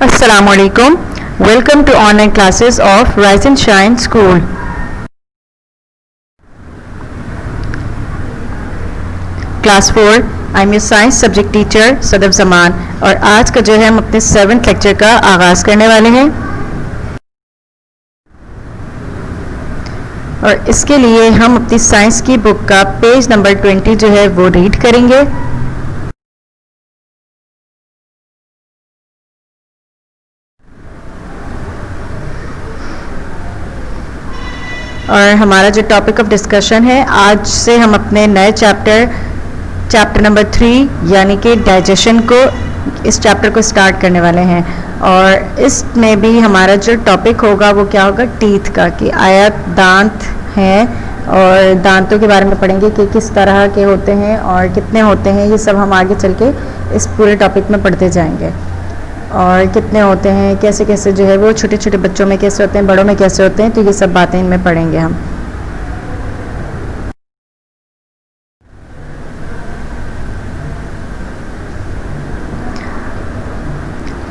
Assalamualaikum. Welcome to online classes of Rise and Shine School. Class 4. I'm your science subject teacher Sadaf Zaman और आज का जो है हम अपने 7th लेक्चर का आगाज़ करने वाले हैं और इसके लिए हम अपनी साइंस की बुक का पेज नंबर 20 जो है वो रीड करेंगे। और हमारा जो टॉपिक ऑफ डिस्कशन है, आज से हम अपने नए चैप्टर नंबर 3 यानी कि डाइजेशन को, इस चैप्टर को स्टार्ट करने वाले हैं। और इसमें भी हमारा जो टॉपिक होगा वो क्या होगा, टीथ का, कि आया दांत हैं और दांतों के बारे में पढ़ेंगे कि किस तरह के होते हैं और कितने होते हैं। ये सब हम आगे चल के इस पूरे टॉपिक में पढ़ते जाएंगे। और कितने होते हैं, कैसे कैसे जो है वो छोटे छोटे बच्चों में कैसे होते हैं, बड़ों में कैसे होते हैं, तो ये सब बातें इनमें पढ़ेंगे हम।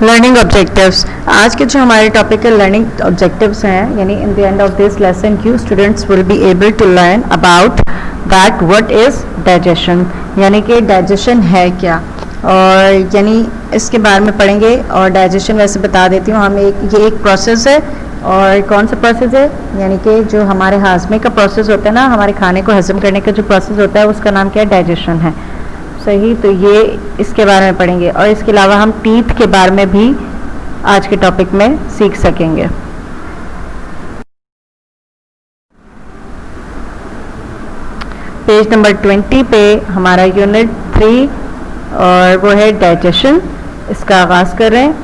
लर्निंग ऑब्जेक्टिव्स, आज के जो हमारे टॉपिक है लर्निंग ऑब्जेक्टिव्स हैं, यानी in the end of this lesson you students will be able to learn about that what is digestion, यानी कि डाइजेशन है क्या, और यानी इसके बारे में पढ़ेंगे। और डाइजेशन वैसे बता देती हूँ, हम ये एक प्रोसेस है। और कौन सा प्रोसेस है, यानी कि जो हमारे हाजमे का प्रोसेस होता है ना, हमारे खाने को हजम करने का जो प्रोसेस होता है उसका नाम क्या है, डाइजेशन है। सही, तो ये इसके बारे में पढ़ेंगे। और इसके अलावा हम टीथ के बारे में भी आज के टॉपिक में सीख सकेंगे। पेज नंबर 20 पे हमारा यूनिट 3 और वो है डाइजेशन, इसका आगाज कर रहे हैं।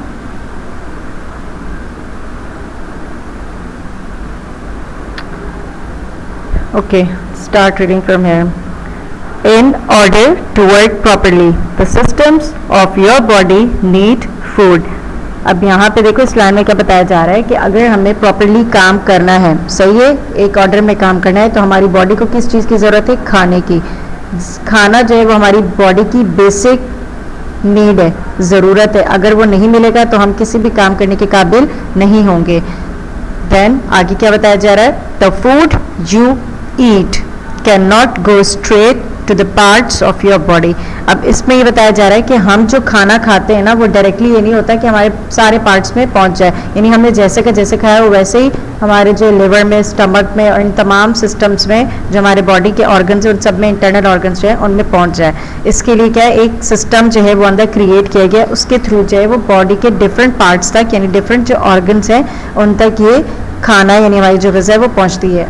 Okay, start reading from here. In order to work properly, the systems of your body need food. अब यहाँ पे देखो इस लाइन में क्या बताया जा रहा है कि अगर हमें प्रॉपरली काम करना है, सही है, एक ऑर्डर में काम करना है, तो हमारी बॉडी को किस चीज़ की ज़रूरत है, खाने की। खाना जो है वो हमारी बॉडी की बेसिक नीड है, ज़रूरत है। अगर वो नहीं मिलेगा तो हम किसी भी काम करने के काबिल नहीं होंगे। देन आगे क्या बताया जा रहा है, the food you eat can not go straight to the parts of your body. अब इसमें ये बताया जा रहा है कि हम जो खाना खाते हैं ना, वो डायरेक्टली ये नहीं होता कि हमारे सारे पार्ट्स में पहुंच जाए, यानी हमने जैसे का जैसे खाया वो वैसे ही हमारे जो लिवर में, स्टमक में और इन तमाम सिस्टम्स में जो हमारे बॉडी के ऑर्गन्स हैं उन सब में, इंटरनल ऑर्गन्स जो है उनमें पहुंच जाए। इसके लिए क्या है, एक सिस्टम जो है वो अंदर क्रिएट किया गया, उसके थ्रू जो है वो बॉडी के डिफरेंट पार्ट्स तक, यानी डिफरेंट जो ऑर्गन्स हैं उन तक ये खाना यानी हमारी जो ग़िज़ा है वो पहुँचती है।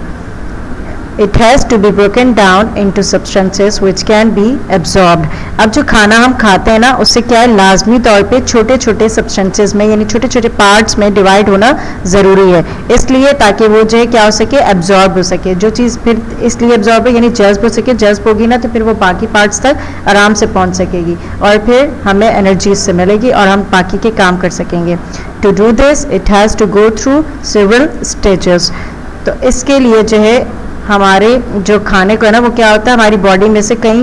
It has to be broken down into substances which can be absorbed. अब जो खाना हम खाते हैं ना, उससे क्या है, लाजमी तौर पे छोटे छोटे सब्सटेंसेस में, यानी छोटे छोटे पार्ट्स में डिवाइड होना ज़रूरी है, इसलिए ताकि वो जो है क्या हो सके, एब्जॉर्ब हो सके। जो चीज़ फिर इसलिए एब्जॉर्ब है यानी जज्ब हो सके, जज्ब होगी ना तो फिर वो बाकी पार्ट्स तक आराम से पहुंच सकेगी और फिर हमें एनर्जी इससे मिलेगी और हम बाकी के काम कर सकेंगे। To do this it has to go through several stages. तो इसके लिए जो है हमारे जो खाने को है ना, वो क्या होता है, हमारी बॉडी में से कई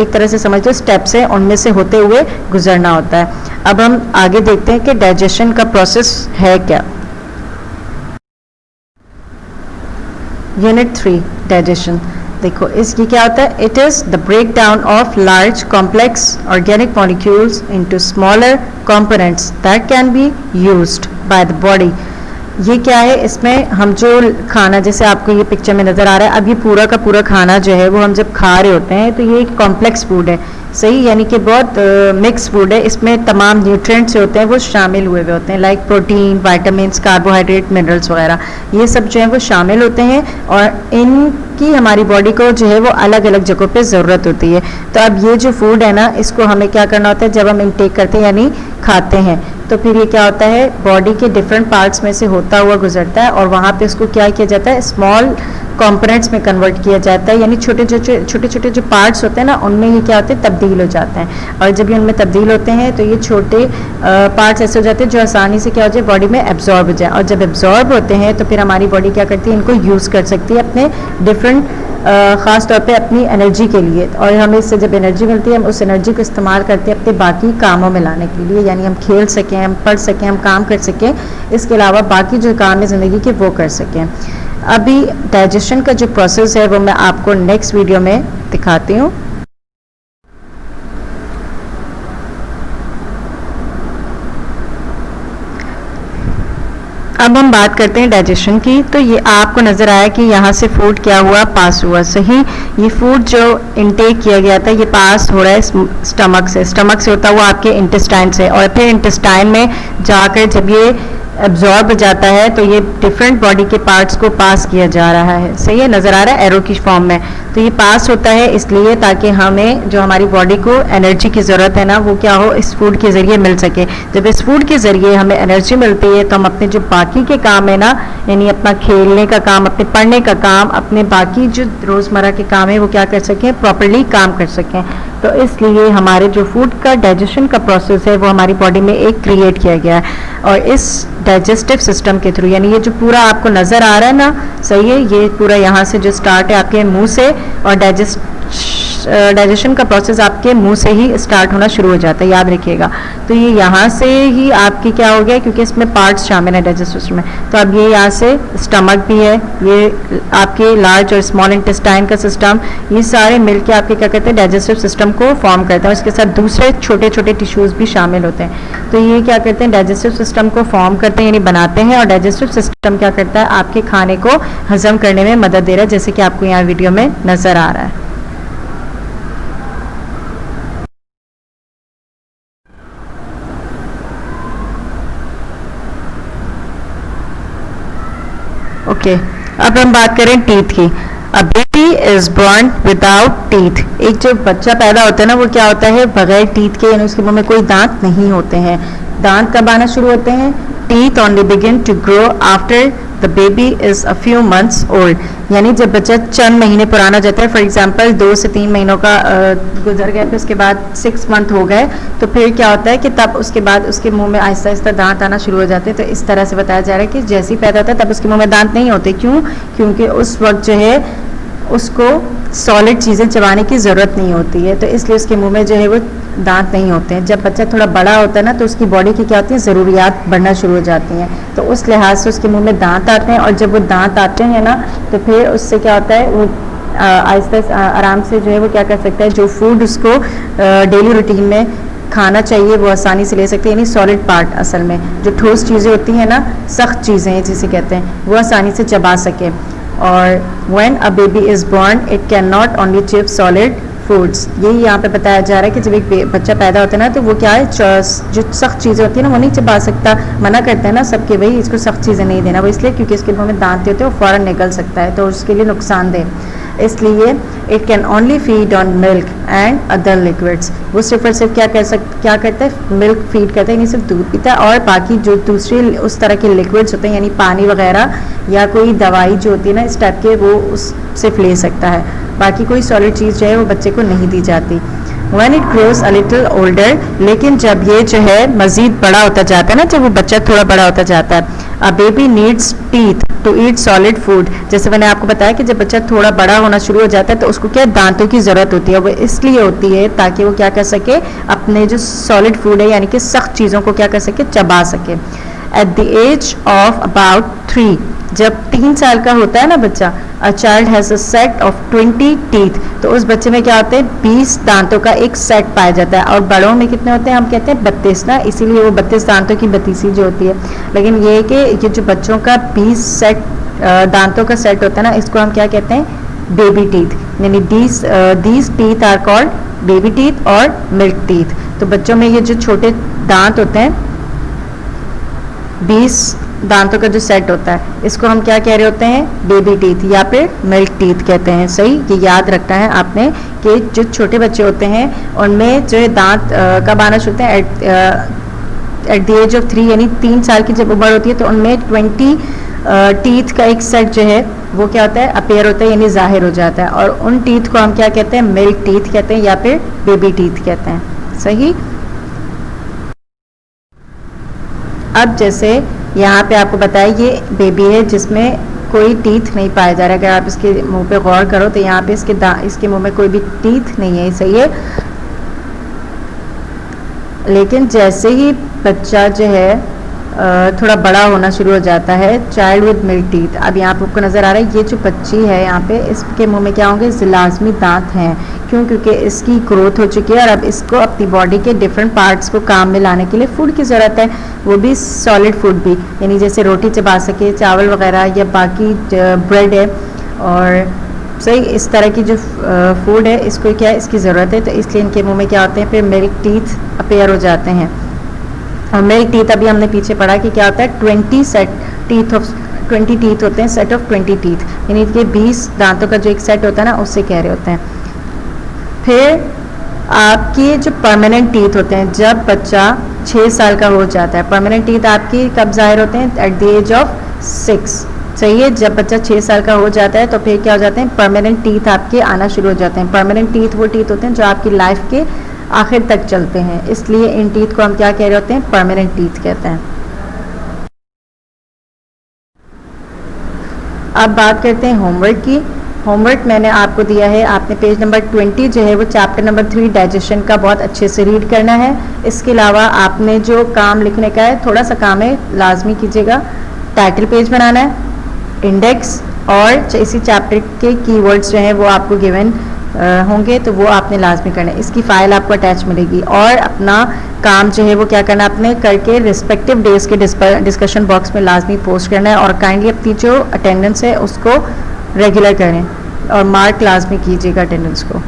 एक तरह से समझ लो स्टेप्स हैं, उनमें से होते हुए गुजरना होता है। अब हम आगे देखते हैं कि डाइजेशन का प्रोसेस है क्या। यूनिट 3 डाइजेशन, देखो इसकी क्या होता है, it is the break down of large complex organic molecules into smaller components that can be used by the body. ये क्या है, इसमें हम जो खाना, जैसे आपको ये पिक्चर में नज़र आ रहा है, अब ये पूरा का पूरा खाना जो है वो हम जब खा रहे होते हैं तो ये एक कॉम्प्लेक्स फूड है, सही, यानी कि बहुत मिक्स फूड है। इसमें तमाम न्यूट्रिएंट्स होते हैं वो शामिल हुए होते हैं, like protein, vitamins, carbohydrate, minerals वगैरह, ये सब जो है वो शामिल होते हैं और इनकी हमारी बॉडी को जो है वो अलग अलग जगहों पे ज़रूरत होती है। तो अब ये जो फूड है ना, इसको हमें क्या करना होता है, जब हम इनटेक करते हैं यानी खाते हैं, तो फिर ये क्या होता है, बॉडी के डिफरेंट पार्ट्स में से होता हुआ गुजरता है और वहाँ पे उसको क्या किया जाता है, स्मॉल कंपोनेंट्स में कन्वर्ट किया जाता है, यानी छोटे छोटे जो पार्ट्स होते हैं ना, उनमें ये क्या होते हैं, तब्दील हो जाते हैं। और जब ये उनमें तब्दील होते हैं तो ये छोटे पार्ट्स ऐसे हो जाते हैं जो आसानी से क्या हो जाए, बॉडी में एब्जॉर्ब हो जाए। और जब एब्जॉर्ब होते हैं तो फिर हमारी बॉडी क्या करती है, इनको यूज़ कर सकती है अपने डिफरेंट ख़ास तौर पे अपनी एनर्जी के लिए, और हमें इससे जब एनर्जी मिलती है हम उस एनर्जी को इस्तेमाल करते हैं अपने बाकी कामों में लाने के लिए, यानी हम खेल सकें, हम पढ़ सकें, हम काम कर सकें, इसके अलावा बाकी जो काम है ज़िंदगी के वो कर सकें। अभी डाइजेशन का जो प्रोसेस है वो मैं आपको नेक्स्ट वीडियो में दिखाती हूँ। अब हम बात करते हैं डाइजेशन की। तो ये आपको नज़र आया कि यहाँ से फूड क्या हुआ, पास हुआ, सही। ये फूड जो इनटेक किया गया था ये पास हो रहा है स्टमक से होता हुआ आपके इंटेस्टाइन से, और फिर इंटेस्टाइन में जाकर जब ये एब्जॉर्ब हो जाता है तो ये डिफरेंट बॉडी के पार्ट्स को पास किया जा रहा है, सही है, नज़र आ रहा है एरो की फॉर्म में। तो ये पास होता है इसलिए ताकि हमें जो हमारी बॉडी को एनर्जी की ज़रूरत है ना वो क्या हो, इस फूड के ज़रिए मिल सके। जब इस फूड के ज़रिए हमें एनर्जी मिलती है तो हम अपने जो बाकी के काम है ना, यानी अपना खेलने का काम, अपने पढ़ने का काम, अपने बाकी जो रोज़मर्रा के काम है वो क्या कर सकें, प्रॉपरली काम कर सकें। तो इसलिए हमारे जो फूड का डाइजेशन का प्रोसेस है वो हमारी बॉडी में एक क्रिएट किया गया है, और इस डाइजेस्टिव सिस्टम के थ्रू, यानी ये जो पूरा आपको नज़र आ रहा है ना, सही है, ये पूरा यहाँ से जो स्टार्ट है आपके मुंह से, और डाइजेशन का प्रोसेस आपके मुंह से ही स्टार्ट होना शुरू हो जाता है, याद रखिएगा। तो ये यहाँ से ही आपकी क्या हो गया, क्योंकि इसमें पार्ट्स शामिल है डाइजेस्टिव सिस्टम में, तो अब ये यहाँ से स्टमक भी है, ये आपके लार्ज और स्मॉल इंटेस्टाइन का सिस्टम, ये सारे मिलके आपके क्या करते हैं, डाइजेस्टिव सिस्टम को फॉर्म करते हैं। इसके साथ दूसरे छोटे छोटे टिश्यूज़ भी शामिल होते हैं। तो ये क्या करते हैं, डाइजेस्टिव सिस्टम को फॉर्म करते हैं, यानी बनाते हैं, और डाइजेस्टिव सिस्टम क्या करता है, आपके खाने को हजम करने में मदद दे रहा है, जैसे कि आपको यहाँ वीडियो में नज़र आ रहा है। ओके, अब हम बात करें टीथ की। A baby is born without teeth. एक जो बच्चा पैदा होता है ना वो क्या होता है, बगैर टीथ के, यानी उसके मुंह में कोई दांत नहीं होते हैं। दांत कब आना शुरू होते हैं, teeth only begin to grow after the baby is a few months old, यानी जब बच्चा चंद महीने पुराना जाता है, फॉर एग्जांपल 2 से 3 महीनों का गुजर गया, फिर उसके बाद 6 मंथ हो गए, तो फिर क्या होता है कि तब उसके बाद उसके मुंह में आहिस्ता आहिस्ता दांत आना शुरू हो जाते हैं। तो इस तरह से बताया जा रहा है कि जैसे ही पैदा होता है तब उसके मुंह में दांत नहीं होते। क्यों? क्योंकि उस वक्त जो है उसको सॉलिड चीज़ें चबाने की ज़रूरत नहीं होती है, तो इसलिए उसके मुंह में जो है वो दांत नहीं होते हैं। जब बच्चा थोड़ा बड़ा होता है ना तो उसकी बॉडी की क्या होती है, ज़रूरियात बढ़ना शुरू हो जाती हैं, तो उस लिहाज से उसके मुंह में दांत आते हैं, और जब वो दांत आते हैं ना तो फिर उससे क्या होता है, वो आहिस्ता आराम से जो है वो क्या कर सकता है, जो फूड उसको डेली रूटीन में खाना चाहिए वो आसानी से ले सकते हैं, यानी सॉलिड पार्ट, असल में जो ठोस चीज़ें होती हैं ना, सख्त चीज़ें जिसे कहते हैं, वो आसानी से चबा सके। और when a baby is born it cannot only chew solid foods, यही यहाँ पे बताया जा रहा है कि जब एक बच्चा पैदा होता है ना तो वो क्या है, जो सख्त चीज़ें होती है ना वो नहीं चबा सकता, मना करते हैं ना सबके, भाई इसको सख्त चीज़ें नहीं देना, वो इसलिए क्योंकि इसके मुंह में दांत होते हैं, वो फ़ौरन निकल सकता है, तो उसके लिए नुकसानदेह, इसलिए it can only feed on milk and other liquids, वो सिर्फ और सिर्फ क्या करता है, मिल्क फीड करता है, यानी सिर्फ दूध पीता है, और बाकी जो दूसरे उस तरह के लिक्विड्स होते हैं, यानी पानी वगैरह या कोई दवाई जो होती है ना इस टाइप के, वो उस सिर्फ ले सकता है, बाकी कोई सॉलिड चीज़ जो है वो बच्चे को नहीं दी जाती। When it grows a little older, लेकिन जब ये जो है मज़ीद बड़ा होता जाता है ना, जब वो बच्चा थोड़ा बड़ा होता जाता है, a baby needs teeth to eat solid food, जैसे मैंने आपको बताया कि जब बच्चा थोड़ा बड़ा होना शुरू हो जाता है तो उसको क्या दांतों की ज़रूरत होती है, वो इसलिए होती है ताकि वो क्या कर सके, अपने जो सॉलिड फूड है यानी कि सख्त चीज़ों को क्या कर सके, चबा सके। At the age of about 3, जब 3 साल का होता है ना बच्चा, a child has a set of 20 teeth, तो उस बच्चे में क्या होते हैं, 20 दांतों का एक सेट पाया जाता है, और बड़ों में कितने होते हैं, हम कहते हैं 32 ना, इसीलिए वो 32 दांतों की बतीसी जो होती है। लेकिन ये है कि ये जो बच्चों का 20 सेट दांतों का सेट होता है ना, इसको हम क्या कहते हैं, बेबी टीथ, यानी these teeth are called baby teeth और मिल्क टीथ। तो बच्चों में ये जो छोटे दांत होते हैं, 20 दांतों का जो सेट होता है, इसको हम क्या कह रहे होते हैं, बेबी टीथ या फिर मिल्क टीथ कहते हैं। सही, ये याद रखना है आपने कि जो छोटे बच्चे होते हैं उनमें जो है दांत कब आना शुरू होते हैं, एट द एज ऑफ 3, यानी 3 साल की जब उम्र होती है तो उनमें 20 टीथ का एक सेट जो है वो क्या होता है, अपेयर होता है, यानी जाहिर हो जाता है, और उन टीथ को हम क्या कहते हैं, मिल्क टीथ कहते हैं या फिर बेबी टीथ कहते हैं। सही। अब जैसे यहाँ पे आपको बताया ये बेबी है जिसमें कोई टीथ नहीं पाया जा रहा है। अगर आप इसके मुंह पे गौर करो तो यहाँ पे इसके मुंह में कोई भी टीथ नहीं है, सही है। लेकिन जैसे ही बच्चा जो है थोड़ा बड़ा होना शुरू हो जाता है, चाइल्ड विद मिल्क टीथ, अब यहाँ पे आपको नज़र आ रहा है ये जो बच्ची है यहाँ पे, इसके मुंह में क्या होंगे, लाजमी दांत हैं। क्यों? क्योंकि इसकी ग्रोथ हो चुकी है और अब इसको अपनी बॉडी के डिफरेंट पार्ट्स को काम में लाने के लिए फूड की ज़रूरत है, वो भी सॉलिड फूड भी, यानी जैसे रोटी चबा सके, चावल वगैरह या बाकी ब्रेड है और सही इस तरह की जो फूड है इसको क्या है, इसकी ज़रूरत है। तो इसलिए इनके मुंह में क्या होते हैं, फिर मिल्क टीथ अपेयर हो जाते हैं। और मिल्क टीथ अभी हमने पीछे पढ़ा कि क्या होता है, 20 टीथ होते हैं, सेट ऑफ 20 टीथ, यानी कि 20 दांतों का जो एक सेट होता है ना, उससे कह रहे होते हैं। फिर आपके जो परमानेंट टीथ होते हैं, जब बच्चा 6 साल का हो जाता है, परमानेंट टीथ आपकी कब जाहिर होते हैं, एट द एज ऑफ 6, सही है। जब बच्चा 6 साल का हो जाता है तो फिर क्या हो जाते हैं, परमानेंट टीथ आपके आना शुरू हो जाते हैं। परमानेंट टीथ वो टीथ होते हैं जो आपकी लाइफ के आखिर तक चलते हैं, इसलिए इन टीथ को हम क्या कह रहे होते हैं, परमानेंट टीथ कहते हैं। अब बात करते हैं होमवर्क की। होमवर्क मैंने आपको दिया है, आपने पेज नंबर 20 जो है वो चैप्टर नंबर 3 डाइजेशन का बहुत अच्छे से रीड करना है। इसके अलावा आपने जो काम लिखने का है, थोड़ा सा काम है, लाजमी कीजिएगा। टाइटल पेज बनाना है, इंडेक्स और इसी चैप्टर के कीवर्ड्स जो हैं वो आपको गिवन होंगे, तो वो आपने लाजमी करना है। इसकी फ़ाइल आपको अटैच मिलेगी और अपना काम जो है वो क्या करना है, आपने करके रिस्पेक्टिव डेज के डिस्कशन बॉक्स में लाजमी पोस्ट करना है और काइंडली अपनी जो अटेंडेंस है उसको रेगुलर करें और मार्क लाजमी कीजिएगा अटेंडेंस को।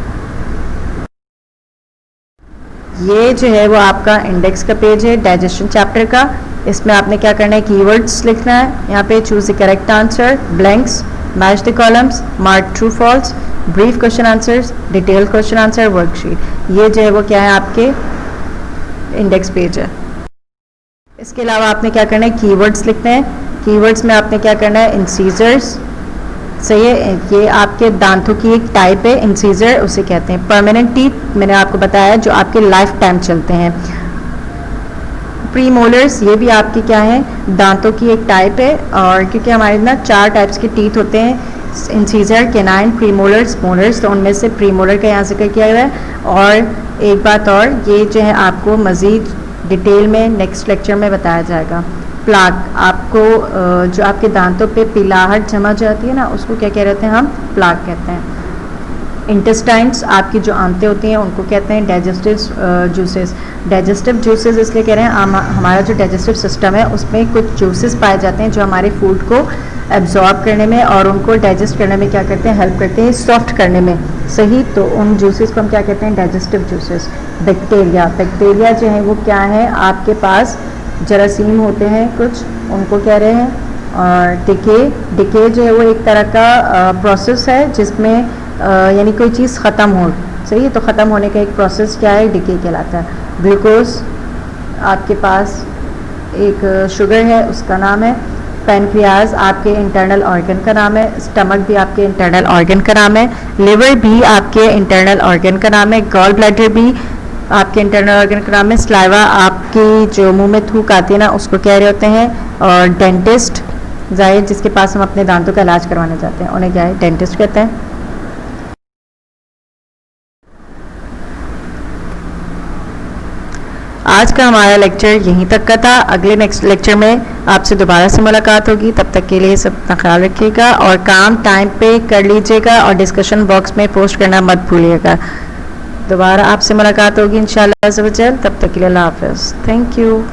ये जो है वो आपका इंडेक्स का पेज है डाइजेशन चैप्टर का। इसमें आपने क्या करना है, कीवर्ड्स लिखना है, यहाँ पे choose the correct answer, blanks, match the columns, mark true false, brief question answers, detail question answer, worksheet. ये जो है वो क्या है, आपके इंडेक्स पेज है। इसके अलावा आपने क्या करना है, कीवर्ड्स लिखने हैं। कीवर्ड्स में आपने क्या करना है, इंसीजर्स, सही है, ये आपके दांतों की एक टाइप है, इंसीजर उसे कहते हैं। परमानेंट टीथ मैंने आपको बताया जो आपके लाइफ टाइम चलते हैं। प्रीमोलर्स, ये भी आपके क्या है, दांतों की एक टाइप है, और क्योंकि हमारे ना 4 टाइप्स के टीथ होते हैं, इंसीजर, केनाइन, प्रीमोलर्स, मोलर्स, तो उनमें से प्रीमोलर का यहाँ जिक्र किया गया है। और एक बात और, ये जो है आपको मज़ीद डिटेल में नेक्स्ट लेक्चर में बताया जाएगा। प्लाक, आपको जो आपके दांतों पे पिलाहट जमा जाती है ना, उसको क्या कह रहे हैं, हम प्लाक कहते हैं। इंटेस्टाइन्स, आपकी जो आंतें होती हैं उनको कहते हैं डाइजेस्टिव जूसेस। डाइजेस्टिव जूसेस इसलिए कह रहे हैं, हमारा जो डाइजेस्टिव सिस्टम है उसमें कुछ जूसेस पाए जाते हैं जो हमारे फूड को एब्जॉर्ब करने में और उनको डाइजेस्ट करने में क्या करते हैं, हेल्प करते हैं, सॉफ्ट करने में, सही। तो उन जूसेस को हम क्या कहते हैं, डाइजेस्टिव जूसेस। बैक्टीरिया, बैक्टीरिया जो है वो क्या है, आपके पास जरासीम होते हैं कुछ, उनको कह रहे हैं। और डिके जो है वो एक तरह का प्रोसेस है जिसमें यानी कोई चीज़ ख़त्म हो, सही है, तो ख़त्म होने का एक प्रोसेस क्या है, डिके कहलाता है। ग्लूकोज, आपके पास एक शुगर है उसका नाम है। पैनक्रियाज आपके इंटरनल ऑर्गन का नाम है। स्टमक भी आपके इंटरनल ऑर्गन का नाम है। लिवर भी आपके इंटरनल ऑर्गन का नाम है। गॉल ब्लैडर भी आपके इंटरनल ऑर्गन का नाम है। स्लाइवा, आपकी जो मुंह में थूक आती है ना, उसको कह रहे होते हैं। और डेंटिस्ट, जाहिर जिसके पास हम अपने दांतों का इलाज करवाने जाते हैं उन्हें क्या है, डेंटिस्ट कहते हैं। आज का हमारा लेक्चर यहीं तक का था। अगले नेक्स्ट लेक्चर में आपसे दोबारा से मुलाकात होगी। तब तक के लिए सब अपना ख्याल रखिएगा और काम टाइम पे कर लीजिएगा और डिस्कशन बॉक्स में पोस्ट करना मत भूलिएगा। दोबारा आपसे मुलाकात होगी इंशाल्लाह अज़्ज़ व जल। तब तक के लिए अल्लाह हाफ़िज़। Thank you.